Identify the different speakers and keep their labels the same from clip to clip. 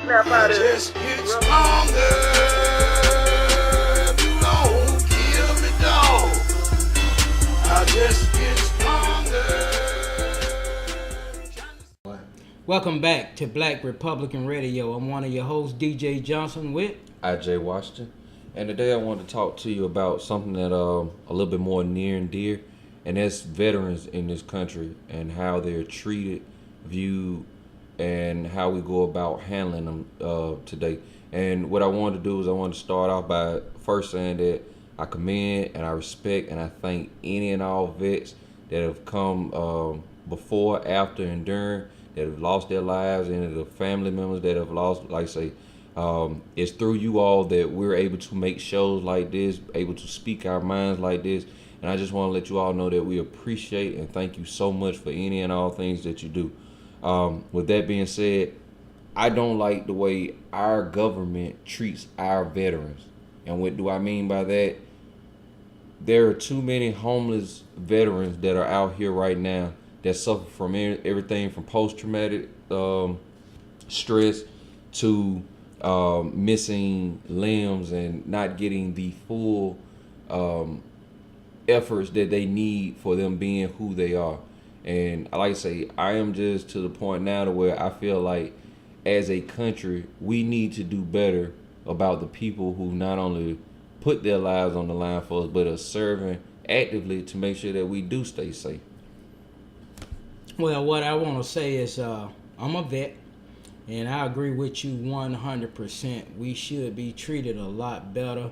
Speaker 1: snap out of it.
Speaker 2: Just get stronger. If you don't kill me, dog, I just get stronger.
Speaker 3: Welcome back to Black Republican Radio. I'm one of your hosts, DJ Johnson with
Speaker 4: IJ Washington, and today I want to talk to you about something that a little bit more near and dear, and that's veterans in this country and how they're treated, viewed, and how we go about handling them today. And what I want to do is I want to start off by first saying that I commend and I respect and I thank any and all vets that have come before, after, and during, that have lost their lives, and the family members that have lost, like I say, it's through you all that we're able to make shows like this, able to speak our minds like this. And I just want to let you all know that we appreciate and thank you so much for any and all things that you do. With that being said, I don't like the way our government treats our veterans. And what do I mean by that? There are too many homeless veterans that are out here right now that suffer from everything from post-traumatic stress to missing limbs and not getting the full efforts that they need for them being who they are. And like I say, I am just to the point now to where I feel like as a country, we need to do better about the people who not only put their lives on the line for us, but are serving actively to make sure that we do stay safe.
Speaker 3: Well, what I want to say is I'm a vet, and I agree with you 100%. We should be treated a lot better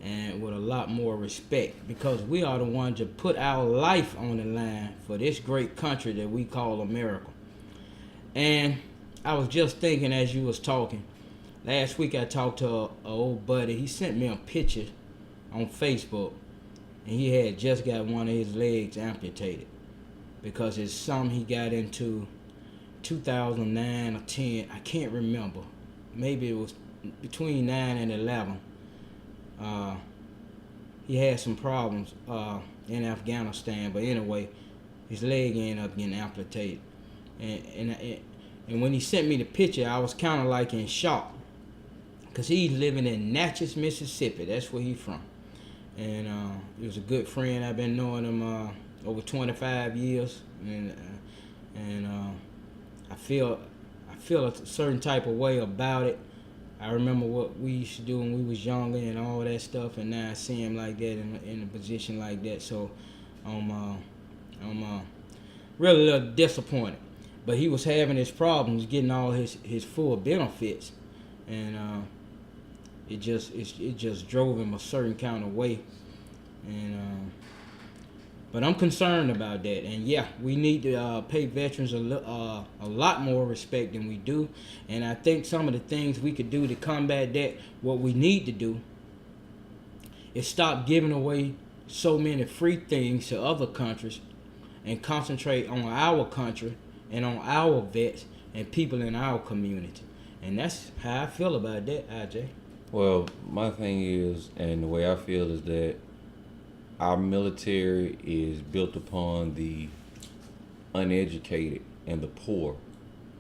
Speaker 3: and with a lot more respect, because we are the ones that put our life on the line for this great country that we call America. And I was just thinking as you was talking, last week I talked to an old buddy. He sent me a picture on Facebook, and he had just got one of his legs amputated because it's something he got into 2009 or 10, I can't remember. Maybe it was between 9 and 11. He had some problems in Afghanistan, but anyway, his leg ended up getting amputated. And when he sent me the picture, I was kind of like in shock, because he's living in Natchez, Mississippi. That's where he's from. And he was a good friend. I've been knowing him over 25 years, and I feel a certain type of way about it. I remember what we used to do when we was younger and all that stuff, and now I see him like that in a position like that. So I'm really a little disappointed. But he was having his problems getting all his full benefits, and it just drove him a certain kind of way. And but I'm concerned about that. And yeah, we need to pay veterans a lot more respect than we do. And I think some of the things we could do to combat that, what we need to do is stop giving away so many free things to other countries and concentrate on our country and on our vets and people in our community. And that's how I feel about that, IJ.
Speaker 4: Well, my thing is, and the way I feel is that our military is built upon the uneducated and the poor.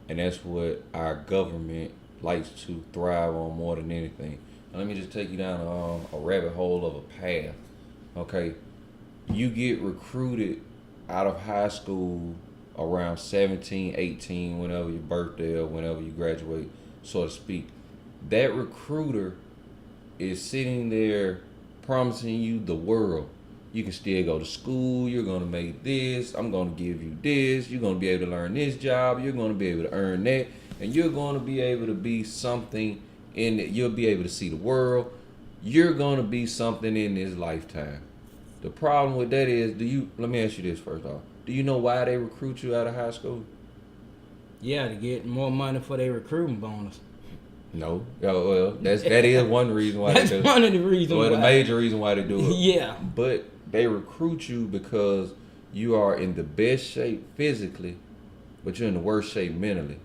Speaker 4: And that's what our government likes to thrive on more than anything. Now, let me just take you down a rabbit hole of a path. Okay, you get recruited out of high school around 17, 18, whenever your birthday or whenever you graduate, so to speak. That recruiter is sitting there promising you the world. You can still go to school, you're going to make this, I'm going to give you this, you're going to be able to learn this job, you're going to be able to earn that, and you're going to be able to be something in it. You'll be able to see the world. You're going to be something in this lifetime. The problem with that is, let me ask you this first off. Do you know why they recruit you out of high school?
Speaker 3: Yeah, to get more money for their recruiting bonus.
Speaker 4: No. Well, that is one reason why
Speaker 3: That's
Speaker 4: they do it.
Speaker 3: one of the reasons
Speaker 4: Well,
Speaker 3: why.
Speaker 4: the major reason why they do it.
Speaker 3: Yeah.
Speaker 4: But they recruit you because you are in the best shape physically, but you're in the worst shape mentally.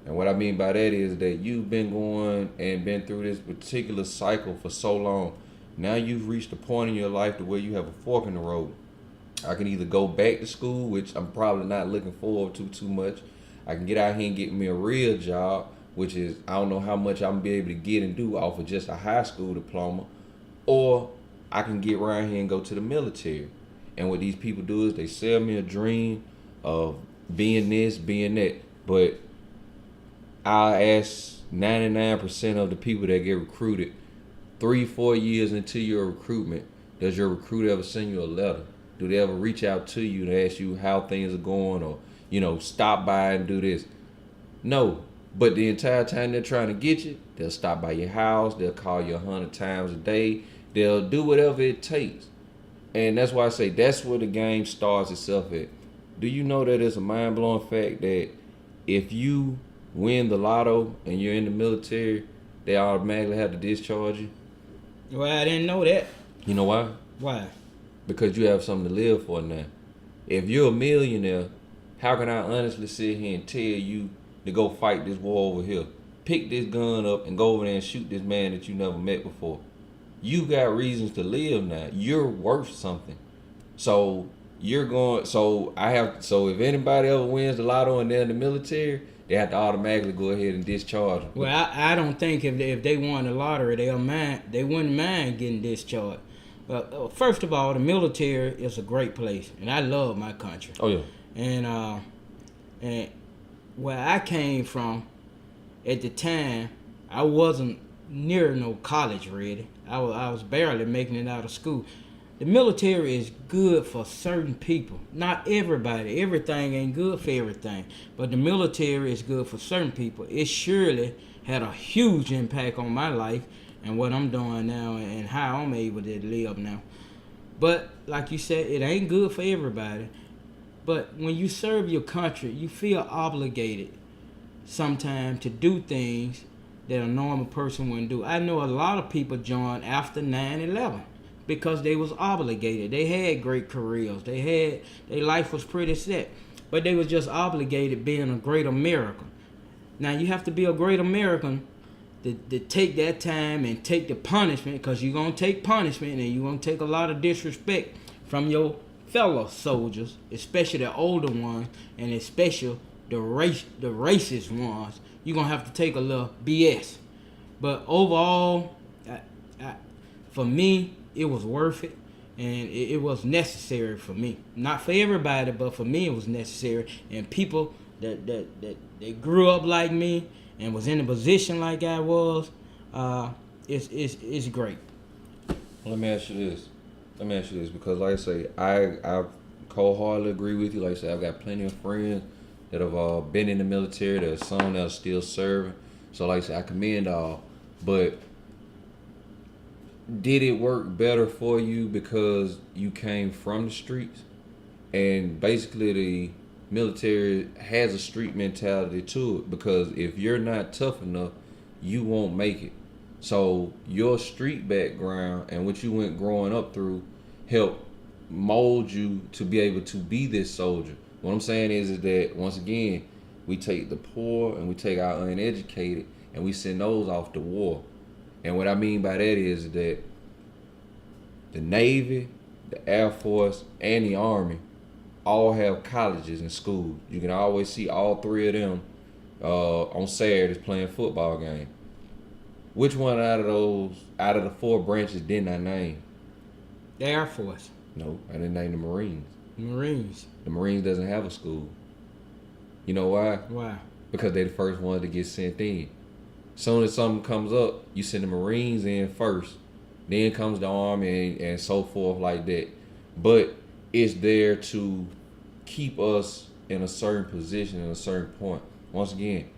Speaker 4: And what I mean by that is that you've been going and been through this particular cycle for so long. Now you've reached a point in your life to where you have a fork in the road. I can either go back to school, which I'm probably not looking forward to too much. I can get out here and get me a real job, which is I don't know how much I'm gonna be able to get and do off of just a high school diploma, or I can get around here and go to the military. And what these people do is they sell me a dream of being this, being that. But I ask 99% of the people that get recruited 3-4 years into your recruitment, does your recruiter ever send you a letter? Do they ever reach out to you to ask you how things are going, or, you know, stop by and do this? No. But the entire time they're trying to get you, they'll stop by your house, they'll call you 100 times a day, they'll do whatever it takes. And that's why I say that's where the game starts itself at. Do you know that it's a mind-blowing fact that if you win the lotto and you're in the military, they automatically have to discharge you?
Speaker 3: Well, I didn't know that.
Speaker 4: You know why?
Speaker 3: Why?
Speaker 4: Because you have something to live for now. If you're a millionaire, how can I honestly sit here and tell you to go fight this war over here? Pick this gun up and go over there and shoot this man that you never met before. You got reasons to live now. You're worth something. So if anybody ever wins the lotto and they're in the military, they have to automatically go ahead and discharge them.
Speaker 3: Well, I don't think if they won the lottery, they wouldn't mind getting discharged. First of all, the military is a great place, and I love my country.
Speaker 4: Oh yeah.
Speaker 3: And where I came from, at the time, I wasn't near no college ready. I was barely making it out of school. The military is good for certain people. Not everybody. Everything ain't good for everything. But the military is good for certain people. It surely had a huge impact on my life and what I'm doing now and how I'm able to live now. But like you said, it ain't good for everybody. But when you serve your country, you feel obligated sometimes to do things that a normal person wouldn't do. I know a lot of people joined after 9/11 because they was obligated. They had great careers. Their life was pretty set. But they was just obligated being a great American. Now you have to be a great American to take that time and take the punishment, because you're going to take punishment and you're going to take a lot of disrespect from your fellow soldiers, especially the older ones and especially the racist ones. You're going to have to take a little BS. But overall, for me, it was worth it, and it was necessary for me. Not for everybody, but for me it was necessary. And people that grew up like me and was in a position like I was, it's great.
Speaker 4: Let me ask you this, because like I say, I wholeheartedly agree with you. Like I say, I've got plenty of friends that have been in the military. There's some that are still serving. So like I say, I commend all. But did it work better for you because you came from the streets? And basically the military has a street mentality to it, because if you're not tough enough, you won't make it. So your street background and what you went growing up through helped mold you to be able to be this soldier. What I'm saying is that, once again, we take the poor and we take our uneducated and we send those off to war. And what I mean by that is that the Navy, the Air Force, and the Army all have colleges and schools. You can always see all three of them on Saturdays playing football game. Which one out of the four branches didn't I name?
Speaker 3: The Air Force.
Speaker 4: No, I didn't name the Marines.
Speaker 3: Marines.
Speaker 4: The Marines doesn't have a school. You know why?
Speaker 3: Why?
Speaker 4: Because they're the first ones to get sent in. Soon as something comes up, you send the Marines in first. Then comes the Army and so forth like that. But it's there to keep us in a certain position at a certain point. Once again,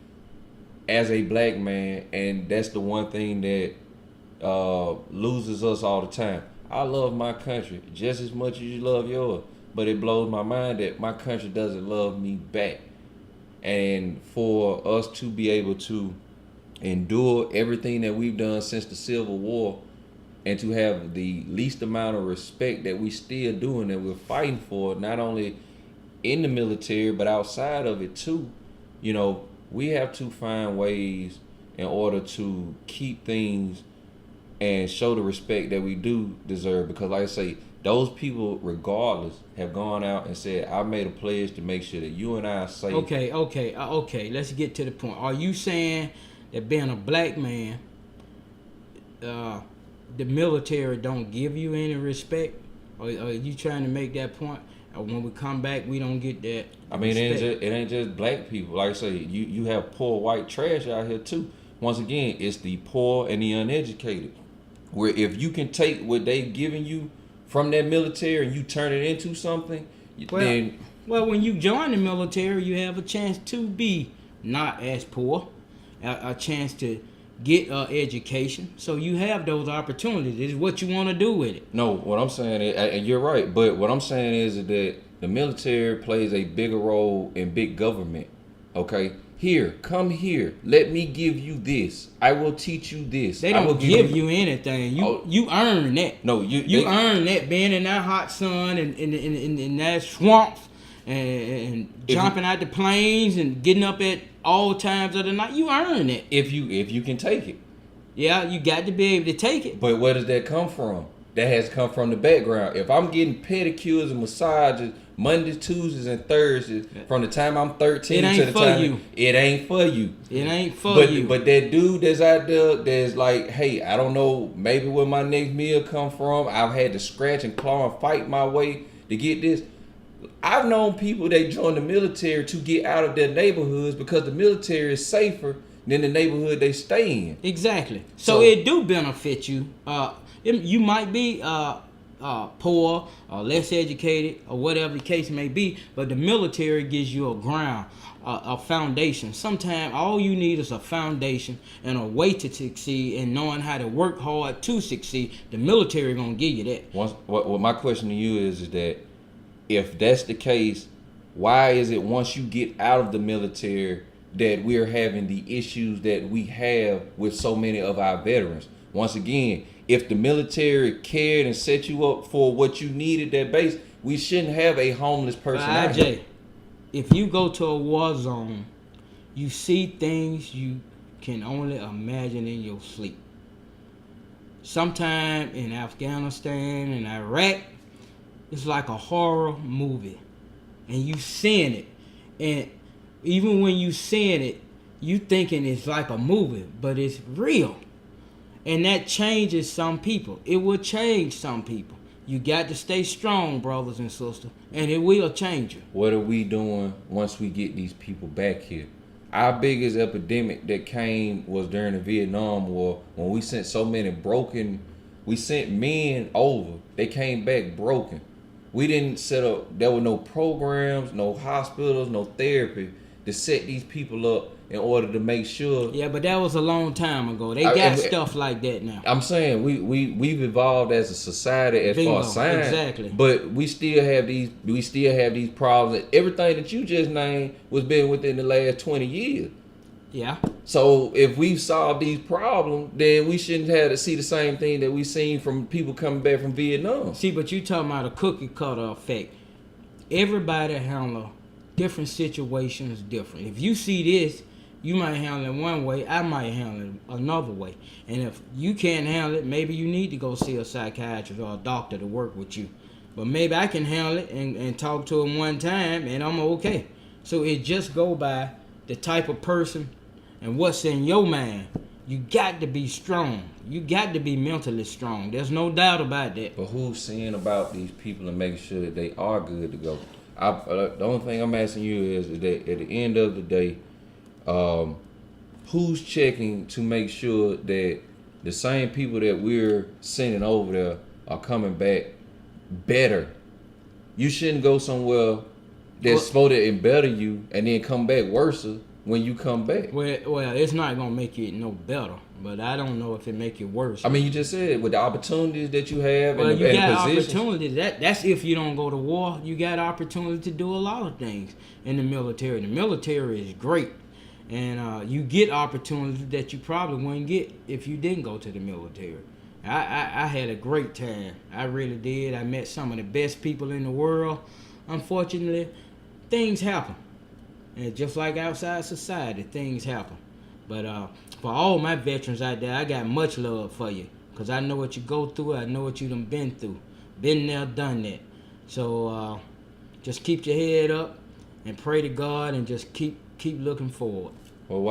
Speaker 4: as a black man, and that's the one thing that loses us all the time. I love my country just as much as you love yours, but it blows my mind that my country doesn't love me back. And for us to be able to endure everything that we've done since the Civil War, and to have the least amount of respect that we still doing, that we're fighting for, not only in the military but outside of it too, you know, we have to find ways in order to keep things and show the respect that we do deserve. Because like I say, those people, regardless, have gone out and said, I made a pledge to make sure that you and I are safe.
Speaker 3: Okay. Let's get to the point. Are you saying that being a black man, the military don't give you any respect? Or are you trying to make that point? Or when we come back, we don't get that
Speaker 4: I mean,
Speaker 3: respect?
Speaker 4: it ain't just black people. Like I say, you have poor white trash out here too. Once again, it's the poor and the uneducated. Where if you can take what they giving you from that military and you turn it into something, then
Speaker 3: Well, when you join the military, you have a chance to be not as poor, a chance to get education. So you have those opportunities. It's what you want to do with it.
Speaker 4: no, what I'm saying is, and you're right, but what I'm saying is that the military plays a bigger role in big government. Okay, here, come here. Let me give you this. I will teach you this.
Speaker 3: They
Speaker 4: I will
Speaker 3: don't give you anything. You earn that.
Speaker 4: No,
Speaker 3: you earn that being in that hot sun and in that swamp and jumping out the planes and getting up at all times of the night. You earn it.
Speaker 4: if you can take it.
Speaker 3: Yeah, you got to be able to take it.
Speaker 4: But where does that come from? That has come from the background. If I'm getting pedicures and massages Mondays, Tuesdays, and Thursdays from the time I'm 13
Speaker 3: It ain't
Speaker 4: to the
Speaker 3: for
Speaker 4: time
Speaker 3: you.
Speaker 4: it ain't for you.
Speaker 3: It ain't for you.
Speaker 4: But that dude that's out there that's like, hey, I don't know maybe where my next meal come from. I've had to scratch and claw and fight my way to get this. I've known people that joined the military to get out of their neighborhoods because the military is safer than the neighborhood they stay in.
Speaker 3: Exactly. So it do benefit you. You might be poor or less educated or whatever the case may be, but the military gives you a ground, a foundation. Sometimes all you need is a foundation and a way to succeed, and knowing how to work hard to succeed. The military gonna give you that.
Speaker 4: What my question to you is that if that's the case, why is it once you get out of the military that we're having the issues that we have with so many of our veterans? Once again, if the military cared and set you up for what you needed at base, we shouldn't have a homeless person out here.
Speaker 3: If you go to a war zone, you see things you can only imagine in your sleep. Sometime in Afghanistan and Iraq, it's like a horror movie, and you seeing it, and even when you seeing it, you thinking it's like a movie, but it's real, and that changes some people. It will change some people. You got to stay strong, brothers and sisters, and it will change you.
Speaker 4: What are we doing once we get these people back here? Our biggest epidemic that came was during the Vietnam War when we sent so many we sent men over. They came back broken. We didn't set up, there were no programs, no hospitals, no therapy to set these people up in order to make sure.
Speaker 3: Yeah, but that was a long time ago. They got stuff like that now.
Speaker 4: I'm saying we've evolved as a society as far as science,
Speaker 3: exactly.
Speaker 4: But we still have these problems. Everything that you just named was been within the last 20 years.
Speaker 3: Yeah.
Speaker 4: So if we solve these problems, then we shouldn't have to see the same thing that we seen from people coming back from Vietnam.
Speaker 3: See, but you talking about a cookie cutter effect. Everybody handle different situations different. If you see this, you might handle it one way, I might handle it another way. And if you can't handle it, maybe you need to go see a psychiatrist or a doctor to work with you. But maybe I can handle it and talk to him one time and I'm okay. So it just go by the type of person and what's in your mind. You got to be strong. You got to be mentally strong. There's no doubt about that.
Speaker 4: But who's seeing about these people and making sure that they are good to go? The only thing I'm asking you is that at the end of the day, who's checking to make sure that the same people that we're sending over there are coming back better? You shouldn't go somewhere that's supposed to embetter you and then come back worse when you come back.
Speaker 3: Well, it's not gonna make it no better, but I don't know if it make it worse.
Speaker 4: I mean, you just said with the opportunities that you have
Speaker 3: well,
Speaker 4: and
Speaker 3: you
Speaker 4: the
Speaker 3: got
Speaker 4: positions.
Speaker 3: opportunities. That's if you don't go to war. You got opportunity to do a lot of things in the military. The military is great, and you get opportunities that you probably wouldn't get if you didn't go to the military. I had a great time. I really did. I met some of the best people in the world. Unfortunately, things happen. And just like outside society, things happen. But for all my veterans out there, I got much love for you. Because I know what you go through. I know what you done been through. Been there, done that. So just keep your head up and pray to God and just keep looking forward.
Speaker 4: Well,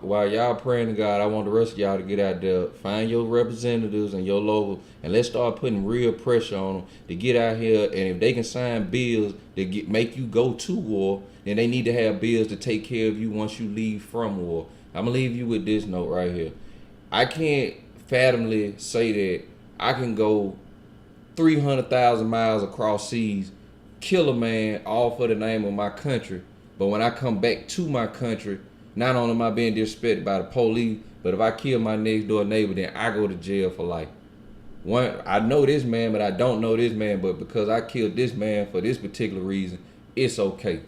Speaker 4: while y'all praying to God, I want the rest of y'all to get out there, find your representatives and your local, and let's start putting real pressure on them to get out here. And if they can sign bills that make you go to war, then they need to have bills to take care of you once you leave from war. I'm gonna leave you with this note right here. I can't fathomly say that I can go 300,000 miles across seas, kill a man, all for the name of my country. But when I come back to my country, not only am I being disrespected by the police, but if I kill my next door neighbor, then I go to jail for life. I know this man, but I don't know this man. But because I killed this man for this particular reason, it's okay.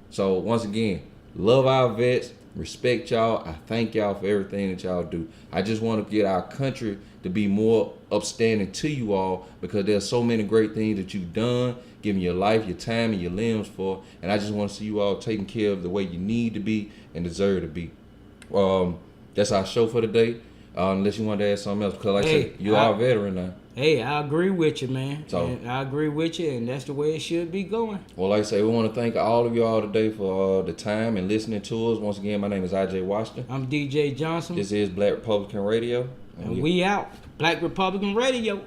Speaker 4: So once again, love our vets, respect y'all. I thank y'all for everything that y'all do. I just want to get our country to be more upstanding to you all, because there's so many great things that you've done, giving your life, your time, and your limbs for. And I just want to see you all taken care of the way you need to be and deserve to be. That's our show for today. Unless you want to add something else, because like I said, you are a veteran now.
Speaker 3: Hey, I agree with you, man.
Speaker 4: So,
Speaker 3: and I agree with you, and that's the way it should be going.
Speaker 4: Well, like I say, we want to thank all of y'all today for the time and listening to us. Once again, my name is IJ Washington.
Speaker 3: I'm DJ Johnson.
Speaker 4: This is Black Republican Radio.
Speaker 3: And we out. Black Republican Radio.